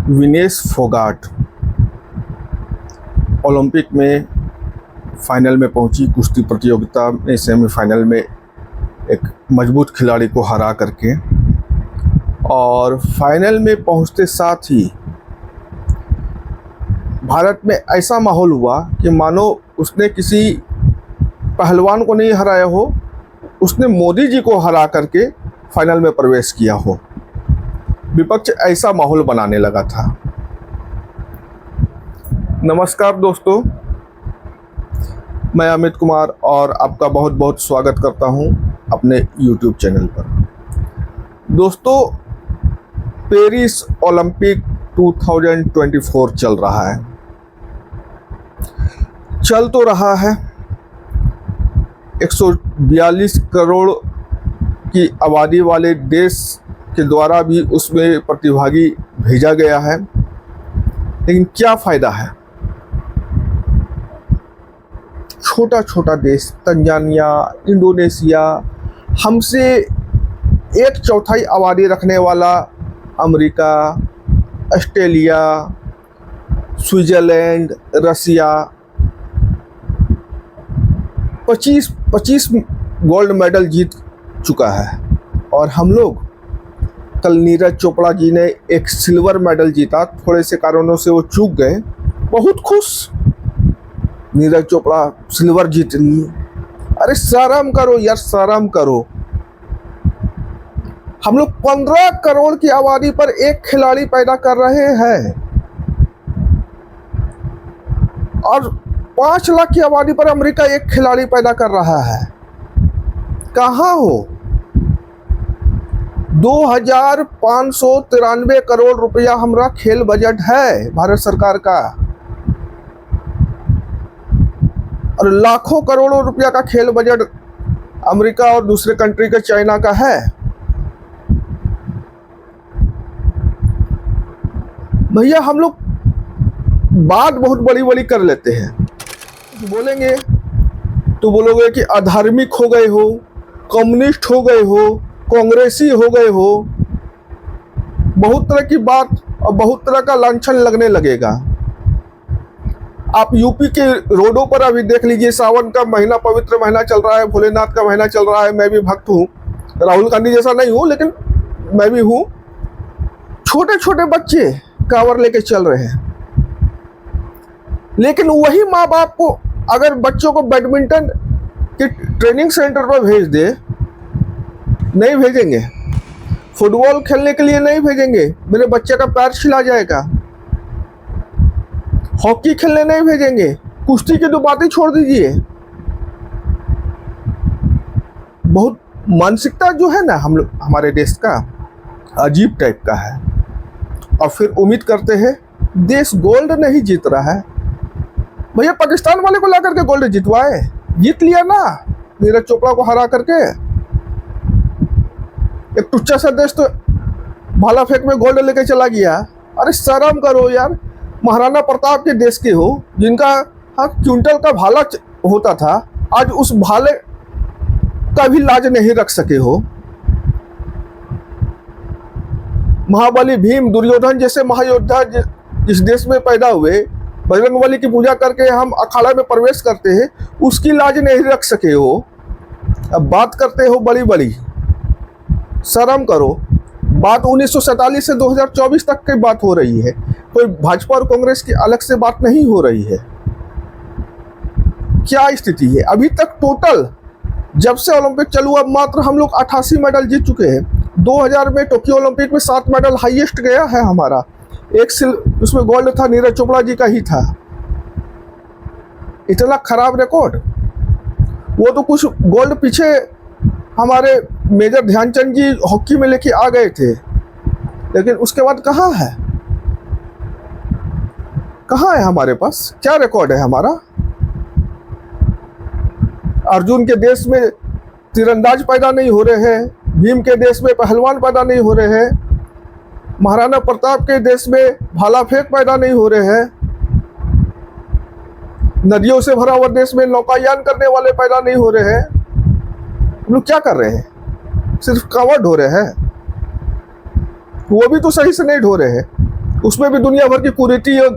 Vinesh Phogat Olympic में final में पहुंची। कुश्ती प्रतियोगिता में सेमीफाइनल में एक मजबूत खिलाड़ी को हरा करके, और फाइनल में पहुंचते साथ ही भारत में ऐसा माहौल हुआ कि मानो उसने किसी पहलवान को नहीं हराया हो, उसने मोदी जी को हरा करके फाइनल में प्रवेश किया हो। विपक्ष ऐसा माहौल बनाने लगा था। नमस्कार दोस्तों, मैं अमित कुमार और आपका बहुत बहुत स्वागत करता हूं अपने YouTube चैनल पर। दोस्तों, पेरिस ओलंपिक 2024 चल रहा है। चल तो रहा है, 142 करोड़ की आबादी वाले देश के द्वारा भी उसमें प्रतिभागी भेजा गया है, लेकिन क्या फ़ायदा है? छोटा छोटा देश तंजानिया, इंडोनेशिया, हमसे 1/4 आबादी रखने वाला अमेरिका, ऑस्ट्रेलिया, स्विट्ज़रलैंड, रसिया 25 गोल्ड मेडल जीत चुका है, और हम लोग कल नीरज चोपड़ा जी ने एक सिल्वर मेडल जीता। थोड़े से कारणों से वो चूक गए, बहुत खुश। नीरज चोपड़ा सिल्वर जीत लिए। अरे शर्म करो यार, शर्म करो। हम लोग 15 करोड़ की आबादी पर एक खिलाड़ी पैदा कर रहे हैं, और 5 लाख की आबादी पर अमेरिका एक खिलाड़ी पैदा कर रहा है। कहाँ हो? 2593 करोड़ रुपया हमारा खेल बजट है भारत सरकार का, और लाखों करोड़ों रुपया का खेल बजट अमेरिका और दूसरे कंट्री के चाइना का है। भैया, हम लोग बात बहुत बड़ी बड़ी कर लेते हैं। बोलेंगे तो बोलोगे कि अधार्मिक हो गए हो, कम्युनिस्ट हो गए हो, कांग्रेसी हो गए हो। बहुत तरह की बात और बहुत तरह का लांछन लगने लगेगा। आप यूपी के रोडों पर अभी देख लीजिए, सावन का महीना, पवित्र महीना चल रहा है, भोलेनाथ का महीना चल रहा है। मैं भी भक्त हूँ, राहुल गांधी जैसा नहीं हूँ, लेकिन मैं भी हूँ। छोटे छोटे बच्चे कांवर लेके चल रहे हैं, लेकिन वही माँ बाप को अगर बच्चों को बैडमिंटन के ट्रेनिंग सेंटर पर भेज दे, नहीं भेजेंगे। फुटबॉल खेलने के लिए नहीं भेजेंगे, मेरे बच्चे का पैर छिला जाएगा। हॉकी खेलने नहीं भेजेंगे। कुश्ती की तो बात ही छोड़ दीजिए। बहुत मानसिकता जो है ना हम लोग, हमारे देश का अजीब टाइप का है। और फिर उम्मीद करते हैं देश गोल्ड नहीं जीत रहा है। भैया, पाकिस्तान वाले को ला करके गोल्ड जितवाए, जीत लिया ना नीरज चोपड़ा को हरा करके। एक टुच्चा सा देश तो भाला फेंक में गोल्ड लेके चला गया। अरे शर्म करो यार। महाराणा प्रताप के देश के हो, जिनका क्विंटल का भाला होता था, आज उस भाले का भी लाज नहीं रख सके हो। महाबली भीम, दुर्योधन जैसे महायोद्धा जिस देश में पैदा हुए, बजरंगबली की पूजा करके हम अखाड़ा में प्रवेश करते हैं, उसकी लाज नहीं रख सके हो। अब बात करते हो बड़ी बड़ी। शर्म करो। बात 1947 से 2024 तक की बात हो रही है, कोई भाजपा और कांग्रेस की अलग से बात नहीं हो रही है। क्या स्थिति है अभी तक? टोटल जब से ओलंपिक चालू, अब मात्र हम लोग 88 मेडल जीत चुके हैं। 2000 में टोक्यो ओलंपिक में 7 मेडल हाईएस्ट गया है हमारा। उसमें गोल्ड था, नीरज चोपड़ा जी का ही था। इतना खराब रिकॉर्ड। वो तो कुछ गोल्ड पीछे हमारे मेजर ध्यानचंद जी हॉकी में लेके आ गए थे, लेकिन उसके बाद कहाँ है? कहाँ है हमारे पास? क्या रिकॉर्ड है हमारा? अर्जुन के देश में तीरंदाज पैदा नहीं हो रहे हैं, भीम के देश में पहलवान पैदा नहीं हो रहे हैं, महाराणा प्रताप के देश में भाला फेंक पैदा नहीं हो रहे हैं, नदियों से भरा हुआ देश में नौकायान करने वाले पैदा नहीं हो रहे हैं। हम लोग क्या कर रहे हैं? सिर्फ कवर ढो रहे हैं, वो भी तो सही से नहीं ढो रहे हैं। उसमें भी दुनिया भर की कुरीति और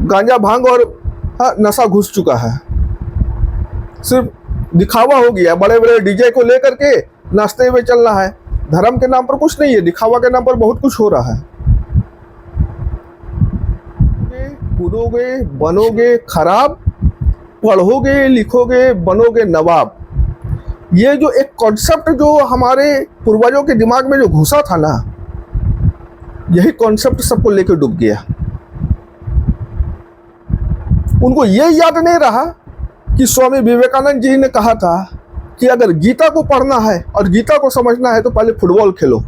गांजा भांग और नशा घुस चुका है। सिर्फ दिखावा हो गया, बड़े बड़े डीजे को लेकर के नाचते हुए चल रहा है। धर्म के नाम पर कुछ नहीं है, दिखावा के नाम पर बहुत कुछ हो रहा है। कूदोगे बनोगे खराब, पढ़ोगे लिखोगे बनोगे नवाब। ये जो एक कॉन्सेप्ट जो हमारे पूर्वजों के दिमाग में जो घुसा था ना, यही कॉन्सेप्ट सबको लेकर डूब गया। उनको ये याद नहीं रहा कि स्वामी विवेकानंद जी ने कहा था कि अगर गीता को पढ़ना है और गीता को समझना है तो पहले फुटबॉल खेलो।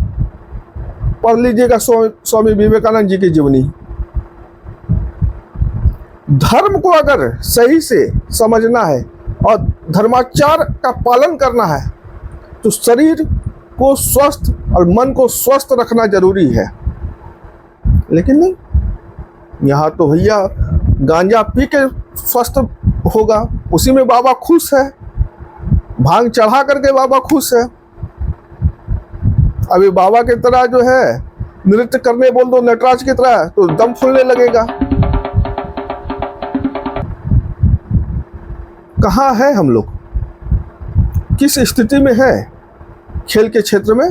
पढ़ लीजिएगा स्वामी विवेकानंद जी की जीवनी। धर्म को अगर सही से समझना है और धर्माचार का पालन करना है तो शरीर को स्वस्थ और मन को स्वस्थ रखना जरूरी है। लेकिन नहीं, यहाँ तो भैया गांजा पी के स्वस्थ होगा, उसी में बाबा खुश है। भांग चढ़ा करके बाबा खुश है। अभी बाबा की तरह जो है नृत्य करने बोल दो नटराज की तरह तो दम फूलने लगेगा। कहाँ है हम लोग, किस स्थिति में है खेल के क्षेत्र में?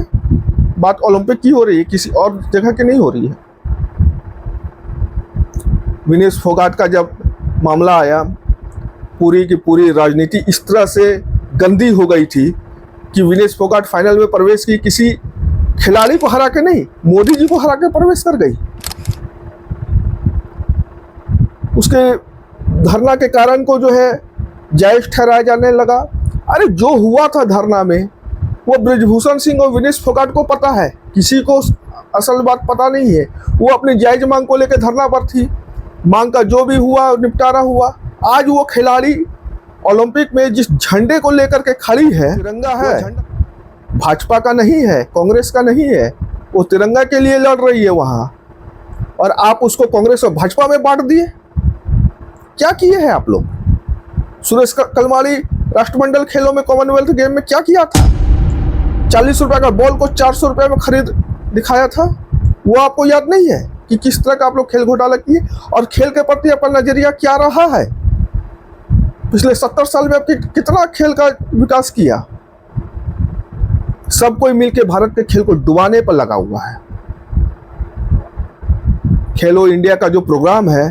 बात ओलंपिक की हो रही है, किसी और जगह की नहीं हो रही है। विनेश फोगाट का जब मामला आया, पूरी की पूरी राजनीति इस तरह से गंदी हो गई थी कि विनेश फोगाट फाइनल में प्रवेश की किसी खिलाड़ी को हरा के नहीं, मोदी जी को हरा के प्रवेश कर गई। उसके धरना के कारण को जो है जायज ठहराया जाने लगा। अरे जो हुआ था धरना में वो ब्रिजभूषण सिंह और विनेश फोगाट को पता है, किसी को असल बात पता नहीं है। वो अपनी जायज मांग को लेकर धरना पर थी, मांग का जो भी हुआ निपटारा हुआ। आज वो खिलाड़ी ओलंपिक में जिस झंडे को लेकर के खड़ी है, तिरंगा है, भाजपा का नहीं है, कांग्रेस का नहीं है, वो तिरंगा के लिए लड़ रही है वहां, और आप उसको कांग्रेस और भाजपा में बांट दिए। क्या किए हैं आप लोग? सुरेश कलमाड़ी राष्ट्रमंडल खेलों में कॉमनवेल्थ गेम में क्या किया था? 40 रुपए का बॉल को 400 रुपए में खरीद दिखाया था। वो आपको याद नहीं है कि किस तरह का आप लोग खेल घोटाला किए? और खेल के प्रति अपना नजरिया क्या रहा है? पिछले 70 साल में आपने कितना खेल का विकास किया? सब कोई मिलकर भारत के खेल को डुबाने पर लगा हुआ है। खेलो इंडिया का जो प्रोग्राम है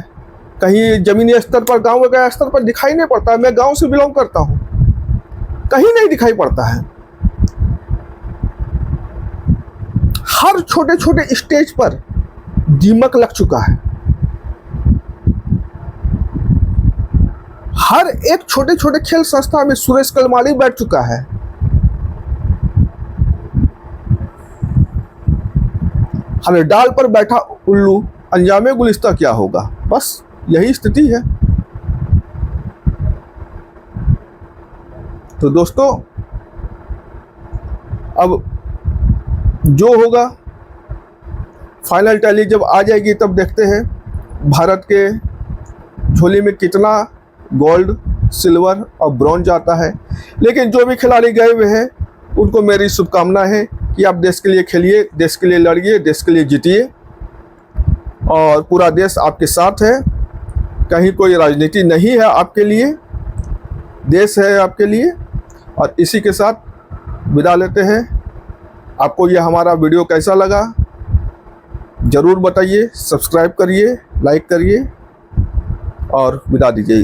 कहीं जमीनी स्तर पर, गांव के स्तर पर दिखाई नहीं पड़ता है। मैं गांव से बिलोंग करता हूं, कहीं नहीं दिखाई पड़ता है। हर छोटे छोटे स्टेज पर दीमक लग चुका है। हर एक छोटे छोटे खेल संस्था में सुरेश कलमाड़ी बैठ चुका है। हमें डाल पर बैठा उल्लू, अंजामे गुलिस्ता क्या होगा? बस यही स्थिति है। तो दोस्तों, अब जो होगा फाइनल टैली जब आ जाएगी तब देखते हैं भारत के झोली में कितना गोल्ड, सिल्वर और ब्रॉन्ज आता है। लेकिन जो भी खिलाड़ी गए हुए हैं उनको मेरी शुभकामना है कि आप देश के लिए खेलिए, देश के लिए लड़िए, देश के लिए जीतिए, और पूरा देश आपके साथ है। कहीं कोई राजनीति नहीं है आपके लिए, देश है आपके लिए। और इसी के साथ विदा लेते हैं। आपको यह हमारा वीडियो कैसा लगा ज़रूर बताइए, सब्सक्राइब करिए, लाइक करिए और विदा दीजिए।